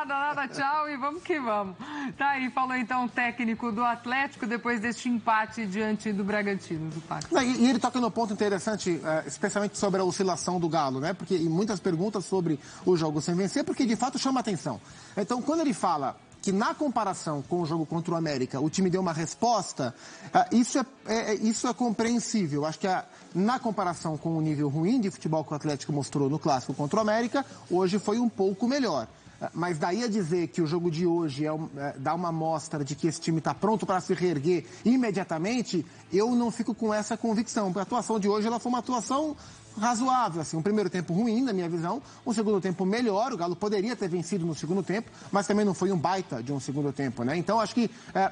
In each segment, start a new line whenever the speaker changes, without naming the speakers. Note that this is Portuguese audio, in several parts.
nada, tchau e vamos que vamos. Tá aí, falou então o técnico do Atlético depois deste empate diante do Bragantino, Zupac.
E ele toca no ponto interessante, especialmente sobre a oscilação do Galo, né? Porque e muitas perguntas sobre o jogo sem vencer, porque de fato chama atenção. Então, quando ele fala que na comparação com o jogo contra o América, o time deu uma resposta, isso é compreensível. Acho que na comparação com o nível ruim de futebol que o Atlético mostrou no clássico contra o América, hoje foi um pouco melhor. Mas daí a dizer que o jogo de hoje dá uma amostra de que esse time está pronto para se reerguer imediatamente, eu não fico com essa convicção. Porque a atuação de hoje ela foi uma atuação razoável, assim, um primeiro tempo ruim, na minha visão, um segundo tempo melhor, o Galo poderia ter vencido no segundo tempo, mas também não foi um baita de um segundo tempo, né? Então, acho que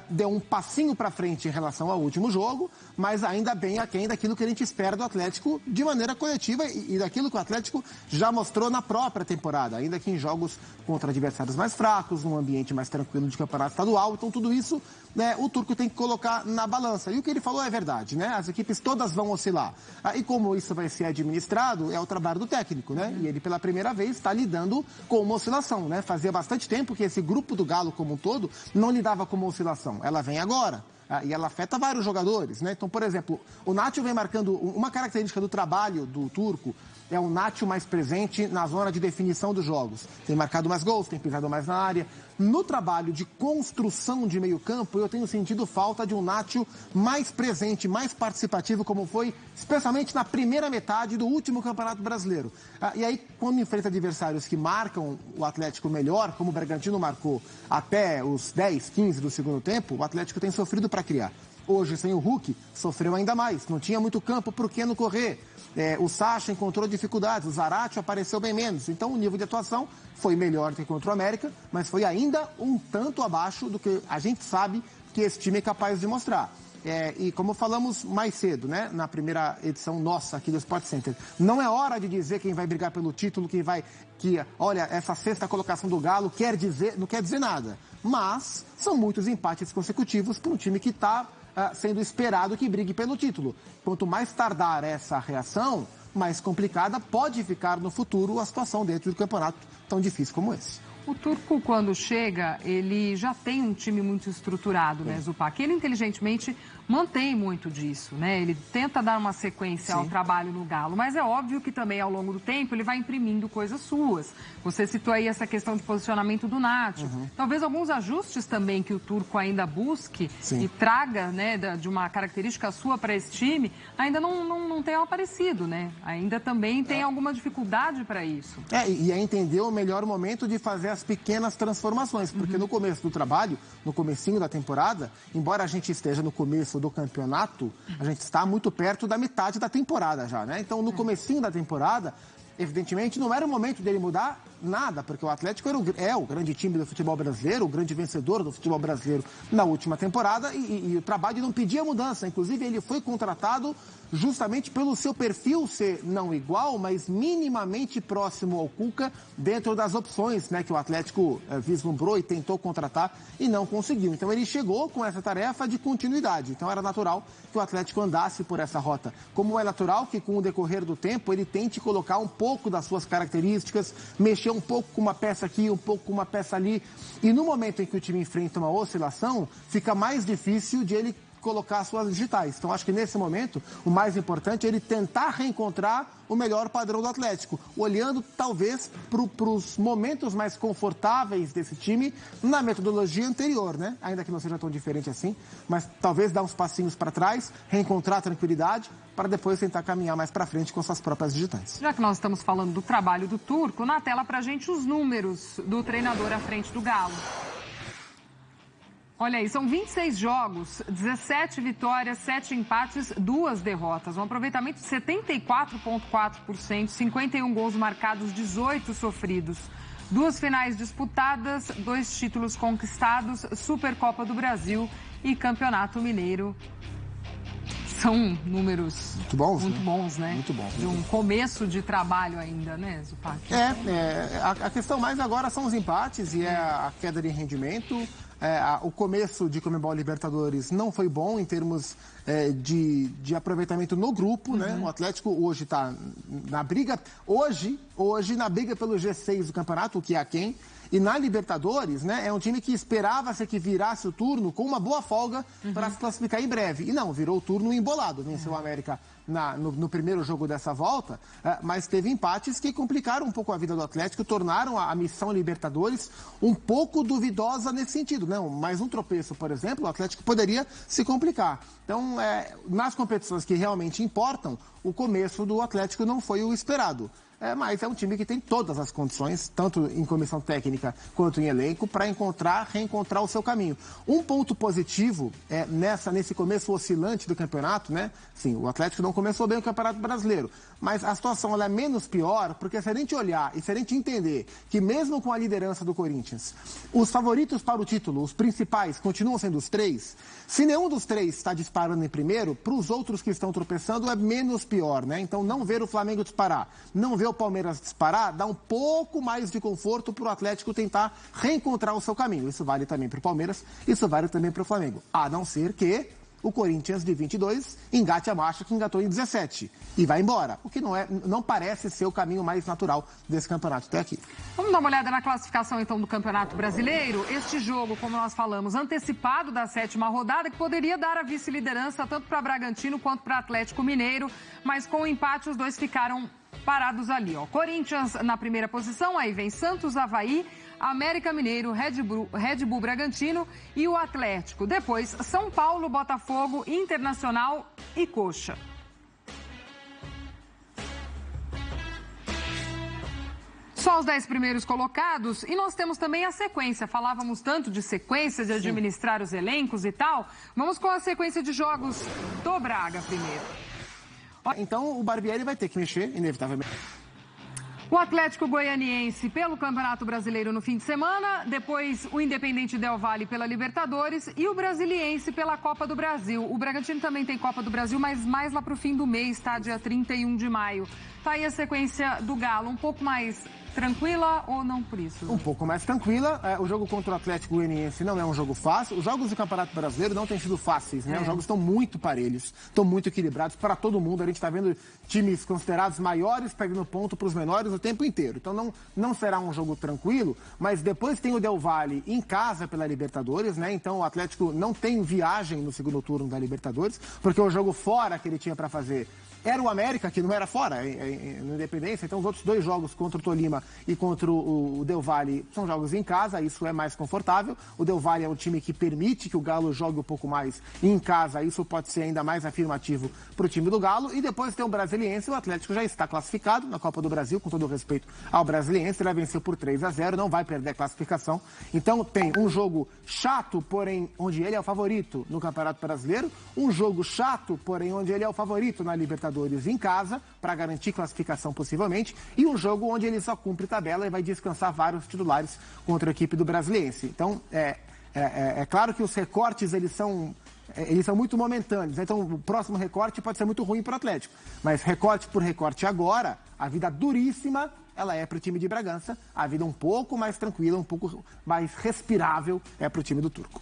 deu um passinho para frente em relação ao último jogo, mas ainda bem aquém daquilo que a gente espera do Atlético de maneira coletiva e daquilo que o Atlético já mostrou na própria temporada, ainda que em jogos contra adversários mais fracos, num ambiente mais tranquilo de campeonato estadual, então tudo isso, né, o Turco tem que colocar na balança. E o que ele falou é verdade, né? As equipes todas vão oscilar. E como isso vai ser administrado, é o trabalho do técnico, né? E ele, pela primeira vez, está lidando com uma oscilação, né? Fazia bastante tempo que esse grupo do Galo como um todo não lidava com uma oscilação. Ela vem agora. E ela afeta vários jogadores, né? Então, por exemplo, o Nacho vem marcando... Uma característica do trabalho do Turco é o Nacho mais presente na zona de definição dos jogos. Tem marcado mais gols, tem pisado mais na área. No trabalho de construção de meio campo, eu tenho sentido falta de um Nacho mais presente, mais participativo, como foi especialmente na primeira metade do último Campeonato Brasileiro. E aí, quando enfrenta adversários que marcam o Atlético melhor, como o Bragantino marcou até os 10, 15 do segundo tempo, o Atlético tem sofrido para criar. Hoje, sem o Hulk, sofreu ainda mais. Não tinha muito campo para o Keno correr. O Sacha encontrou dificuldades, o Zaratio apareceu bem menos. Então, o nível de atuação foi melhor do que contra o América, mas foi ainda um tanto abaixo do que a gente sabe que esse time é capaz de mostrar. E como falamos mais cedo, né, na primeira edição nossa aqui do Sport Center, não é hora de dizer quem vai brigar pelo título, olha, essa sexta colocação do Galo não quer dizer nada. Mas são muitos empates consecutivos para um time que está sendo esperado que brigue pelo título. Quanto mais tardar essa reação, mais complicada pode ficar no futuro a situação dentro do campeonato tão difícil como esse.
O Turco, quando chega, ele já tem um time muito estruturado, né, Zupac? Ele, inteligentemente, mantém muito disso, né? Ele tenta dar uma sequência ao trabalho no Galo, mas é óbvio que também, ao longo do tempo, ele vai imprimindo coisas suas. Você citou aí essa questão de posicionamento do Nacho. Talvez alguns ajustes também que o Turco ainda busque e traga, né, de uma característica sua para esse time, ainda não tenham aparecido, né? Ainda também tem alguma dificuldade para isso.
E é entender o melhor momento de fazer as pequenas transformações, porque no começo do trabalho, no comecinho da temporada, embora a gente esteja no começo do campeonato, a gente está muito perto da metade da temporada já, né? Então, no comecinho da temporada, evidentemente, não era o momento dele mudar nada, porque o Atlético é o grande time do futebol brasileiro, o grande vencedor do futebol brasileiro na última temporada, e o trabalho não pedia mudança. Inclusive, ele foi contratado justamente pelo seu perfil ser não igual, mas minimamente próximo ao Cuca, dentro das opções, né, que o Atlético vislumbrou e tentou contratar e não conseguiu. Então ele chegou com essa tarefa de continuidade. Então era natural que o Atlético andasse por essa rota. Como é natural que com o decorrer do tempo ele tente colocar um pouco das suas características, mexer um pouco com uma peça aqui, um pouco com uma peça ali. E no momento em que o time enfrenta uma oscilação, fica mais difícil de ele colocar suas digitais. Então, acho que nesse momento, o mais importante é ele tentar reencontrar o melhor padrão do Atlético, olhando talvez para os momentos mais confortáveis desse time na metodologia anterior, né? Ainda que não seja tão diferente assim, mas talvez dar uns passinhos para trás, reencontrar a tranquilidade, para depois tentar caminhar mais para frente com suas próprias digitais.
Já que nós estamos falando do trabalho do Turco, na tela para a gente os números do treinador à frente do Galo. Olha aí, são 26 jogos, 17 vitórias, 7 empates, 2 derrotas. Um aproveitamento de 74,4%, 51 gols marcados, 18 sofridos. 2 finais disputadas, 2 títulos conquistados, Supercopa do Brasil e Campeonato Mineiro. São números muito bons, né?
Muito bons.
De um começo de trabalho ainda, né, Zupac?
A questão mais agora são os empates e a queda de rendimento. O começo de Conmebol Libertadores não foi bom em termos de aproveitamento no grupo, né? O Atlético hoje está na briga, hoje na briga pelo G6 do campeonato, o que é aquém, E na Libertadores, né, é um time que esperava-se que virasse o turno com uma boa folga para se classificar em breve. E não, virou o turno embolado. Venceu o América no primeiro jogo dessa volta, mas teve empates que complicaram um pouco a vida do Atlético, tornaram a missão Libertadores um pouco duvidosa nesse sentido. Não, mais um tropeço, por exemplo, o Atlético poderia se complicar. Então, nas competições que realmente importam, o começo do Atlético não foi o esperado. Mas é um time que tem todas as condições, tanto em comissão técnica quanto em elenco, para reencontrar o seu caminho. Um ponto positivo nesse começo oscilante do campeonato, né? Sim, o Atlético não começou bem o Campeonato Brasileiro, mas a situação ela é menos pior, porque se a gente olhar e se a gente entender que mesmo com a liderança do Corinthians, os favoritos para o título, os principais, continuam sendo os três, se nenhum dos três está disparando em primeiro, para os outros que estão tropeçando é menos pior, né? Então não ver o Flamengo disparar, não ver o Palmeiras disparar, dá um pouco mais de conforto para o Atlético tentar reencontrar o seu caminho. Isso vale também para o Palmeiras, isso vale também para o Flamengo. A não ser que o Corinthians de 22 engate a marcha que engatou em 17 e vai embora, o que não parece ser o caminho mais natural desse campeonato até aqui.
Vamos dar uma olhada na classificação então do Campeonato Brasileiro. Este jogo, como nós falamos, antecipado da 7ª rodada, que poderia dar a vice-liderança tanto para Bragantino quanto para Atlético Mineiro, mas com o empate os dois ficaram parados ali, ó. Corinthians na primeira posição, aí vem Santos, Avaí, América Mineiro, Red Bull Bragantino e o Atlético. Depois, São Paulo, Botafogo, Internacional e Coxa. Só os 10 primeiros colocados e nós temos também a sequência. Falávamos tanto de sequência, de administrar os elencos e tal. Vamos com a sequência de jogos do Braga primeiro.
Então o Barbieri vai ter que mexer, inevitavelmente.
O Atlético Goianiense pelo Campeonato Brasileiro no fim de semana, depois o Independente Del Valle pela Libertadores e o Brasiliense pela Copa do Brasil. O Bragantino também tem Copa do Brasil, mas mais lá para o fim do mês, tá? Dia 31 de maio. Tá aí a sequência do Galo, um pouco mais tranquila ou não por isso?
Um pouco mais tranquila. O jogo contra o Atlético Goianiense não é um jogo fácil. Os jogos do Campeonato Brasileiro não têm sido fáceis, né? Os jogos estão muito parelhos, estão muito equilibrados para todo mundo. A gente está vendo times considerados maiores perdendo ponto para os menores o tempo inteiro. Então não será um jogo tranquilo, mas depois tem o Del Valle em casa pela Libertadores, né? Então o Atlético não tem viagem no segundo turno da Libertadores, porque o jogo fora que ele tinha para fazer era o América, que não era fora, no Independência. Então, os outros dois jogos contra o Tolima e contra o Del Valle são jogos em casa, isso é mais confortável. O Del Valle é um time que permite que o Galo jogue um pouco mais em casa, isso pode ser ainda mais afirmativo para o time do Galo. E depois tem o Brasiliense, o Atlético já está classificado na Copa do Brasil, com todo o respeito ao Brasiliense, ele venceu por 3-0, não vai perder a classificação. Então, tem um jogo chato, porém, onde ele é o favorito no Campeonato Brasileiro, um jogo chato, porém, onde ele é o favorito na Libertadores em casa, para garantir classificação possivelmente, e um jogo onde ele só cumpre tabela e vai descansar vários titulares contra a equipe do Brasiliense. Então, é claro que os recortes, eles são muito momentâneos, né? Então o próximo recorte pode ser muito ruim para o Atlético, mas recorte por recorte agora, a vida duríssima, ela é para o time de Bragança, a vida um pouco mais tranquila, um pouco mais respirável é para o time do Turco.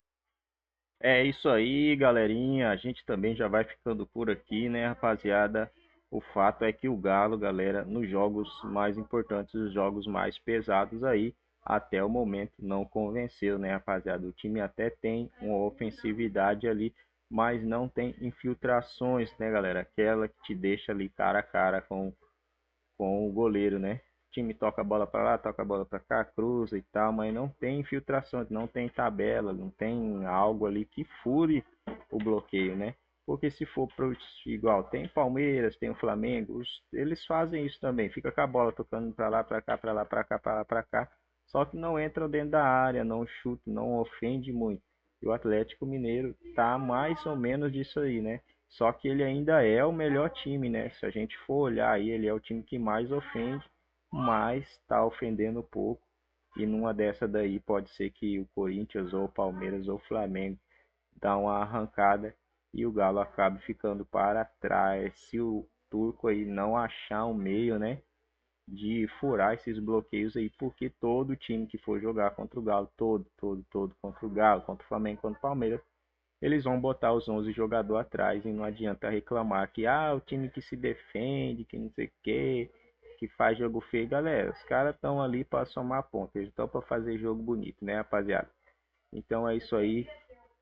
É isso aí, galerinha. A gente também já vai ficando por aqui, né, rapaziada? O fato é que o Galo, galera, nos jogos mais importantes, os jogos mais pesados aí, até o momento não convenceu, né, rapaziada? O time até tem uma ofensividade ali, mas não tem infiltrações, né, galera? Aquela que te deixa ali cara a cara com o goleiro, né? O time toca a bola para lá, toca a bola para cá, cruza e tal, mas não tem infiltração, não tem tabela, não tem algo ali que fure o bloqueio, né? Porque se for pro igual, tem Palmeiras, tem o Flamengo, eles fazem isso também, fica com a bola tocando para lá, para cá, para lá, para cá, para lá, para cá, só que não entra dentro da área, não chuta, não ofende muito. E o Atlético Mineiro tá mais ou menos disso aí, né? Só que ele ainda é o melhor time, né? Se a gente for olhar aí, ele é o time que mais ofende, mas está ofendendo pouco. E numa dessa daí pode ser que o Corinthians ou o Palmeiras ou o Flamengo dá uma arrancada e o Galo acabe ficando para trás. Se o Turco aí não achar um meio, né, de furar esses bloqueios aí, porque todo time que for jogar contra o Galo, todo contra o Galo, contra o Flamengo, contra o Palmeiras, eles vão botar os 11 jogadores atrás e não adianta reclamar que o time que se defende, que não sei o que faz jogo feio, galera, os caras estão ali para somar pontos, eles estão para fazer jogo bonito, né, rapaziada? Então é isso aí.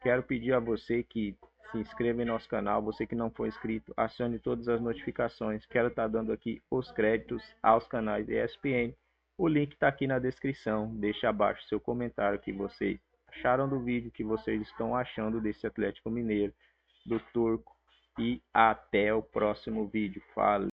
Quero pedir a você que se inscreva em nosso canal, você que não for inscrito, acione todas as notificações. Quero estar dando aqui os créditos aos canais ESPN. O link está aqui na descrição. Deixe abaixo seu comentário que vocês acharam do vídeo, que vocês estão achando desse Atlético Mineiro, do Turco. E até o próximo vídeo. Valeu!